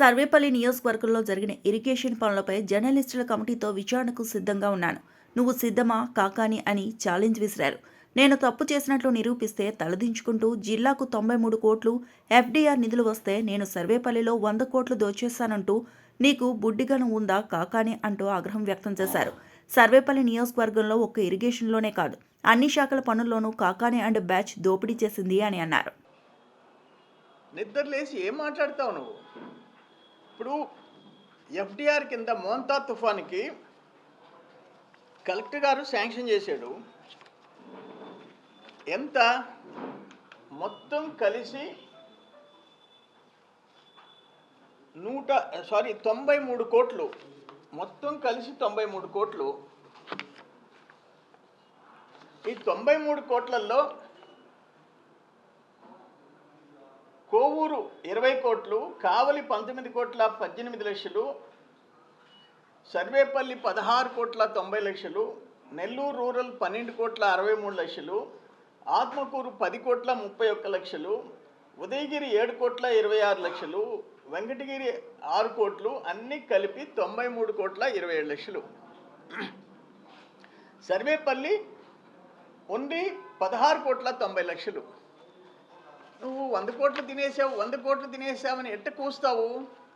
సర్వేపల్లి నియోజకవర్గంలో జరిగిన ఇరిగేషన్ పనులపై జర్నలిస్టుల కమిటీతో విచారణకు సిద్ధంగా ఉన్నాను. నువ్వు సిద్ధమా కాకాని అని ఛాలెంజ్ విసిరారు. నేను తప్పు చేసినట్లు నిరూపిస్తే తలదించుకుంటూ జిల్లాకు 93 కోట్లు ఎఫ్డీఆర్ నిధులు వస్తే నేను సర్వేపల్లిలో 100 కోట్లు దోచేశానంటూ నీకు బుడ్డిగను ఉందా కాకాని అంటూ ఆగ్రహం వ్యక్తం చేశారు. సర్వేపల్లి నియోజకవర్గంలో ఒక్క ఇరిగేషన్లోనే కాదు, అన్ని శాఖల పనుల్లోనూ కాకాని అండ్ బ్యాచ్ దోపిడీ చేసింది అని అన్నారు. నిద్రలేసి ఏం మాట్లాడతావు నువ్వు? ఇప్పుడు ఎఫ్డిఆర్ కింద మోంతా తుఫాన్కి కలెక్టర్ గారు శాంక్షన్ చేశాడు. ఎంత మొత్తం కలిసి 93 కోట్లు, మొత్తం కలిసి 93 కోట్లు. ఈ 93 కోట్లలో కోవూరు 20 కోట్లు, కావలి 19 కోట్ల 18 లక్షలు, సర్వేపల్లి 16 కోట్ల 90 లక్షలు, నెల్లూరు రూరల్ 12 కోట్ల 63 లక్షలు, ఆత్మకూరు 10 కోట్ల 31 లక్షలు, ఉదయగిరి 7 కోట్ల 26 లక్షలు, వెంకటగిరి 6 కోట్లు, అన్నీ కలిపి 93 కోట్ల 27 లక్షలు. సర్వేపల్లి ఓన్లీ 16 కోట్ల 90 లక్షలు. నువ్వు 100 కోట్లు తినేసావు, 100 కోట్లు తినేసావని ఎట్ట కూస్తావు?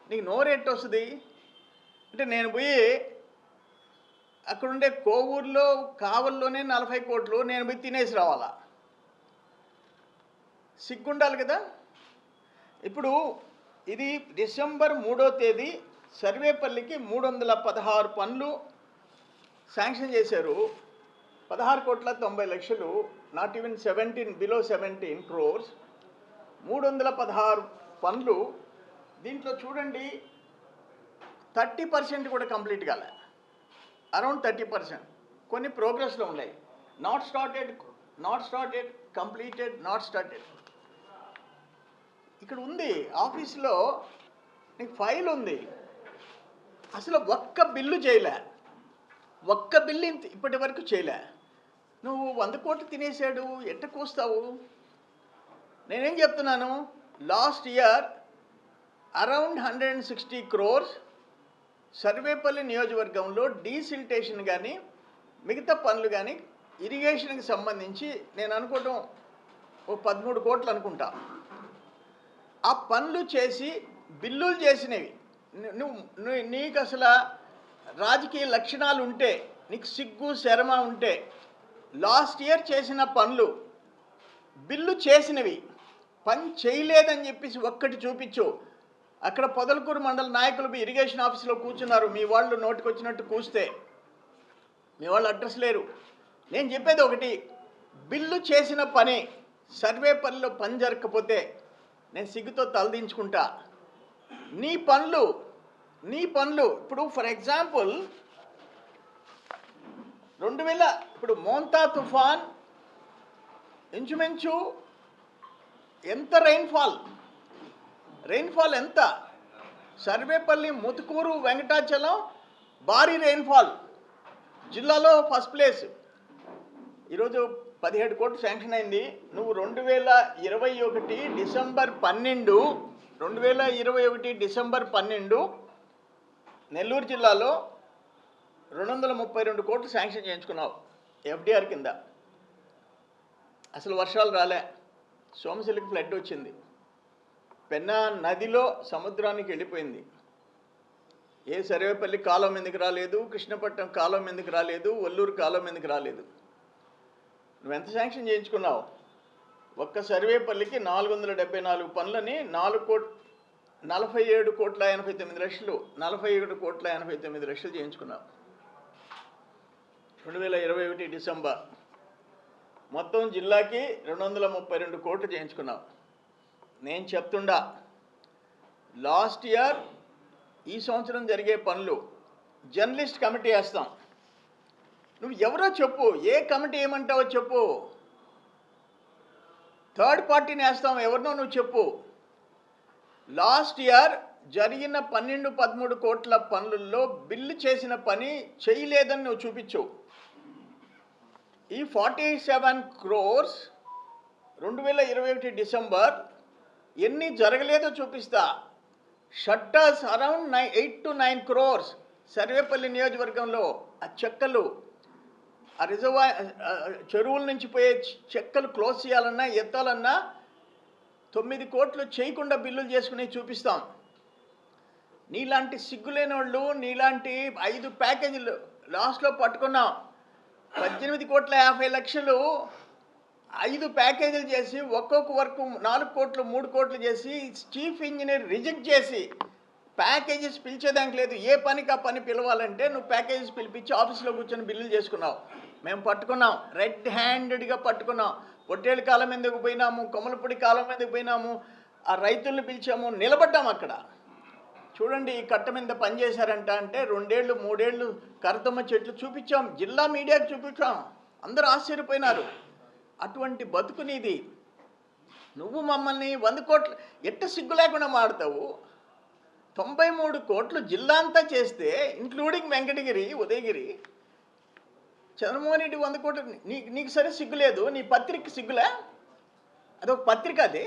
నీకు నోరు ఎట్టొస్తుంది? అంటే నేను పోయి అక్కడుండే కోవూరులో కావల్లోనే 40 కోట్లు నేను పోయి తినేసి రావాలా? సిగ్గుండాలి కదా. ఇప్పుడు ఇది డిసెంబర్ 3వ తేదీ సర్వేపల్లికి 316 పనులు శాంక్షన్ చేశారు. 16 కోట్ల 90 లక్షలు, నాట్ ఈవెన్ 17, బిలో 17 క్రోర్స్. 316 పనులు. దీంట్లో చూడండి 30% కూడా కంప్లీట్ కాలే, అరౌండ్ 30%. కొన్ని ప్రోగ్రెస్లో ఉన్నాయి. Not started, completed, not started. ఇక్కడ ఉంది ఆఫీస్లో, నీకు ఫైల్ ఉంది. అసలు ఒక్క బిల్లు చేయలే, ఒక్క బిల్లు ఇప్పటి వరకు చేయలే. నువ్వు 100 కోట్లు తినేసాడు, ఎట్ట కూస్తావు? నేనేం చెప్తున్నాను, last year around 160 crores Sarvepalli నియోజకవర్గంలో డీసిల్టేషన్ కానీ మిగతా పనులు కానీ ఇరిగేషన్కి సంబంధించి నేను అనుకోవటం ఓ 13 కోట్లు అనుకుంటా. ఆ పనులు చేసి బిల్లులు చేసినవి నీకు అసలు రాజకీయ లక్షణాలు ఉంటే, నీకు సిగ్గు శరమ ఉంటే, లాస్ట్ ఇయర్ చేసిన పనులు బిల్లు చేసినవి పని చేయలేదని చెప్పేసి ఒక్కటి చూపించు. అక్కడ పొదలకూరు మండల నాయకులు ఇరిగేషన్ ఆఫీస్లో కూర్చున్నారు. మీ వాళ్ళు నోటికి వచ్చినట్టు కూస్తే మీ వాళ్ళు అడ్రస్ లేరు. నేను చెప్పేది ఒకటి, బిల్లు చేసిన పని సర్వేపల్లిలో పని జరగకపోతే నేను సిగ్గుతో తలదించుకుంటా. నీ పనులు ఇప్పుడు ఫర్ ఎగ్జాంపుల్ 2000 ఇప్పుడు మోంతా తుఫాన్ ఇంచుమించు ఎంత రెయిన్ఫాల్ ఎంత? సర్వేపల్లి, ముతుకూరు, వెంకటాచలం భారీ రెయిన్ఫాల్, జిల్లాలో ఫస్ట్ ప్లేస్. ఈరోజు 17 కోట్లు శాంక్షన్ అయింది. నువ్వు 2021 డిసెంబర్ 12 నెల్లూరు జిల్లాలో 232 కోట్లు శాంక్షన్ చేయించుకున్నావు ఎఫ్డిఆర్ కింద. అసలు వర్షాలు రాలే, సోమశిలకి ఫ్లడ్ వచ్చింది, పెన్నా నదిలో సముద్రానికి వెళ్ళిపోయింది. ఏ సర్వేపల్లి కాలం ఎందుకు రాలేదు, కృష్ణపట్నం కాలం ఎందుకు రాలేదు, ఒల్లూరు కాలం ఎందుకు రాలేదు? నువ్వెంత శాంక్షన్ చేయించుకున్నావు? ఒక్క సర్వేపల్లికి 474 పనులని 47 కోట్ల 89 లక్షలు, 47 కోట్ల 89 లక్షలు చేయించుకున్నావు 2021 డిసెంబర్. మొత్తం జిల్లాకి 232 కోట్లు చేయించుకున్నావు. నేను చెప్తుండా, లాస్ట్ ఇయర్ ఈ సంవత్సరం జరిగే పనులు జర్నలిస్ట్ కమిటీ వేస్తాం. నువ్వు ఎవరో చెప్పు, ఏ కమిటీ ఏమంటావో చెప్పు. థర్డ్ పార్టీని వేస్తాం, ఎవరినో నువ్వు చెప్పు. లాస్ట్ ఇయర్ జరిగిన 12-13 కోట్ల పనులలో బిల్లు చేసిన పని చేయలేదని నువ్వు చూపించు. ఈ 47 crores 2021 డిసెంబర్ ఎన్ని జరగలేదో చూపిస్తా. Shutters around 8 to 9 crores Sarvepalli నియోజకవర్గంలో ఆ చెక్కలు, ఆ చెరువుల నుంచి పోయే చెక్కలు క్లోజ్ చేయాలన్నా ఎత్తాలన్నా 9 కోట్లు చేయకుండా బిల్లులు చేసుకుని చూపిస్తాం. నీలాంటి సిగ్గులేని వాళ్ళు, నీలాంటి 5 ప్యాకేజీలు లాస్ట్లో పట్టుకున్నాం. 18,50,00,000 5 ప్యాకేజీలు చేసి ఒక్కొక్క వర్క్ 4 కోట్లు 3 కోట్లు చేసి చీఫ్ ఇంజనీర్ రిజెక్ట్ చేసి ప్యాకేజెస్ పిలిచేదానికి లేదు. ఏ పనికి ఆ పని పిలవాలంటే నువ్వు ప్యాకేజెస్ పిలిపించి ఆఫీస్లో కూర్చొని బిల్లులు చేసుకున్నావు. మేము పట్టుకున్నాం, రెడ్ హ్యాండెడ్గా పట్టుకున్నాం. పొట్టేళ్ళ కాలం ఎందుకు పోయినాము, కొమలపొడి కాలం ఎందుకు పోయినాము, ఆ రైతులను పిలిచాము, నిలబడ్డాము అక్కడ. చూడండి ఈ కట్ట మీద పనిచేశారంట అంటే 2 ఏళ్ళు 3 ఏళ్ళు కరతమ్మ చెట్లు చూపించాం, జిల్లా మీడియాకు చూపించాం, అందరూ ఆశ్చర్యపోయినారు. అటువంటి బతుకు నీది. నువ్వు మమ్మల్ని 100 కోట్లు ఎట్ట సిగ్గు లేకుండా మాడతావు. 93 కోట్లు జిల్లా అంతా చేస్తే ఇంక్లూడింగ్ వెంకటగిరి, ఉదయగిరి, చంద్రమోహన్ రెడ్డి 100 కోట్లు. నీకు సరే సిగ్గు లేదు, నీ పత్రిక సిగ్గులే, అదొక పత్రిక. అది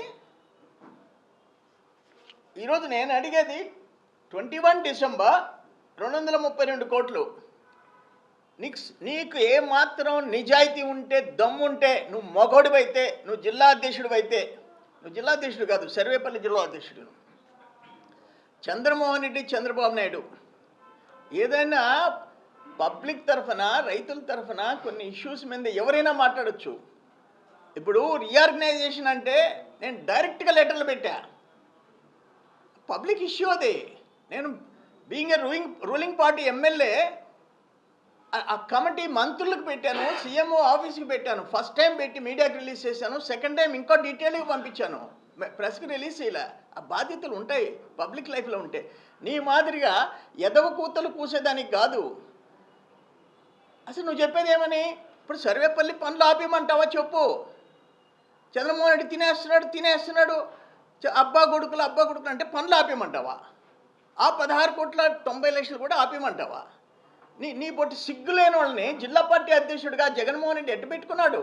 ఈరోజు నేను అడిగేది 21 డిసెంబర్ 232 కోట్లు. నీకు ఏమాత్రం నిజాయితీ ఉంటే, దమ్ముంటే, నువ్వు మొగోడివైతే, నువ్వు జిల్లా అధ్యక్షుడు అయితే, నువ్వు జిల్లా అధ్యక్షుడు కాదు, సర్వేపల్లి జిల్లా అధ్యక్షుడు చంద్రమోహన్ రెడ్డి, చంద్రబాబు నాయుడు ఏదైనా పబ్లిక్ తరఫున, రైతుల తరఫున కొన్ని ఇష్యూస్ మీద ఎవరైనా మాట్లాడచ్చు. ఇప్పుడు రీఆర్గనైజేషన్ అంటే నేను డైరెక్ట్గా లెటర్లు పెట్టా, పబ్లిక్ ఇష్యూ అది. నేను being a ruling party MLA ఆ కమిటీ మంత్రులకు పెట్టాను, సీఎంఓ ఆఫీస్కి పెట్టాను. ఫస్ట్ టైం పెట్టి మీడియాకి రిలీజ్ చేశాను, సెకండ్ టైం ఇంకో డీటెయిల్గా పంపించాను, ప్రెస్కి రిలీజ్ చేయలే. ఆ బాధ్యతలు ఉంటాయి పబ్లిక్ లైఫ్లో ఉంటే. నీ మాదిరిగా ఎదవ కూతలు కూసేదానికి కాదు. అసలు నువ్వు చెప్పేది ఏమని? ఇప్పుడు సర్వేపల్లి పనులు ఆపేయమంటావా చెప్పు. చంద్రమోహన్ రెడ్డి తినేస్తున్నాడు అబ్బా కొడుకులు అంటే పనులు ఆపేయమంటావా? ఆ 16 కోట్ల 90 లక్షలు కూడా ఆపేయమంటావా? నీ పొట్టి సిగ్గులేని వాళ్ళని జిల్లా పార్టీ అధ్యక్షుడిగా జగన్మోహన్ రెడ్డి ఎట్టు పెట్టుకున్నాడు.